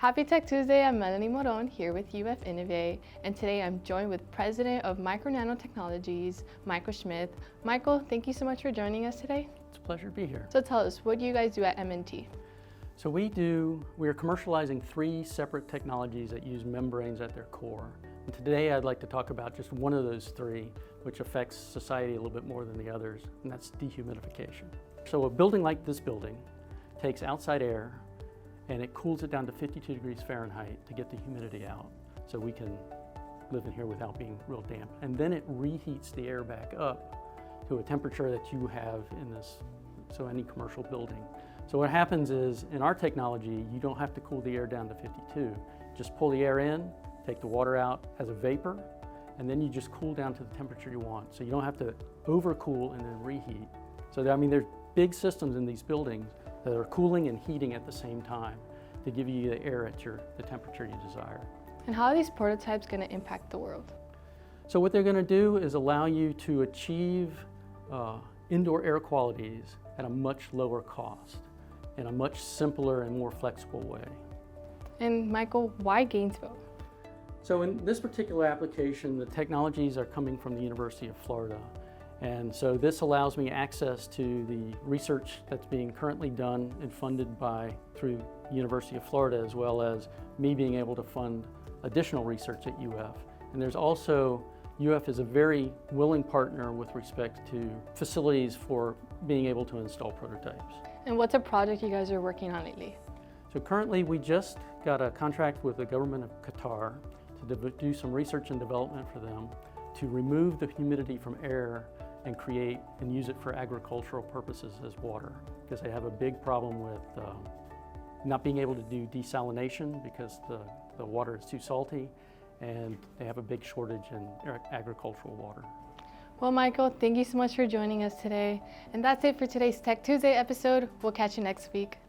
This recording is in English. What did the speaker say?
Happy Tech Tuesday, I'm Melanie Moron here with Innovate, and today I'm joined with President of Micro Nano Technologies, Michael Schmid. Michael, thank you so much for joining us today. It's a pleasure to be here. So tell us, what do you guys do at M&T? So we're commercializing 3 separate technologies that use membranes at their core. And today I'd like to talk about just one of those 3, which affects society a little bit more than the others, and that's dehumidification. So a building like this building takes outside air and it cools it down to 52 degrees Fahrenheit to get the humidity out so we can live in here without being real damp. And then it reheats the air back up to a temperature that you have in this, so any commercial building. So what happens is, in our technology, you don't have to cool the air down to 52. Just pull the air in, take the water out as a vapor, and then you just cool down to the temperature you want. So you don't have to overcool and then reheat. So there's big systems in these buildings that are cooling and heating at the same time to give you the air at the temperature you desire. And how are these prototypes going to impact the world? So what they're going to do is allow you to achieve indoor air qualities at a much lower cost in a much simpler and more flexible way. And Michael, why Gainesville? So in this particular application, the technologies are coming from the University of Florida. And so this allows me access to the research that's being currently done and funded through the University of Florida, as well as me being able to fund additional research at UF. And there's also, UF is a very willing partner with respect to facilities for being able to install prototypes. And what's a project you guys are working on lately? So currently we just got a contract with the government of Qatar to do some research and development for them to remove the humidity from air and create and use it for agricultural purposes as water, because they have a big problem with not being able to do desalination because the water is too salty, and they have a big shortage in agricultural water. Well, Michael, thank you so much for joining us today. And that's it for today's Tech Tuesday episode. We'll catch you next week.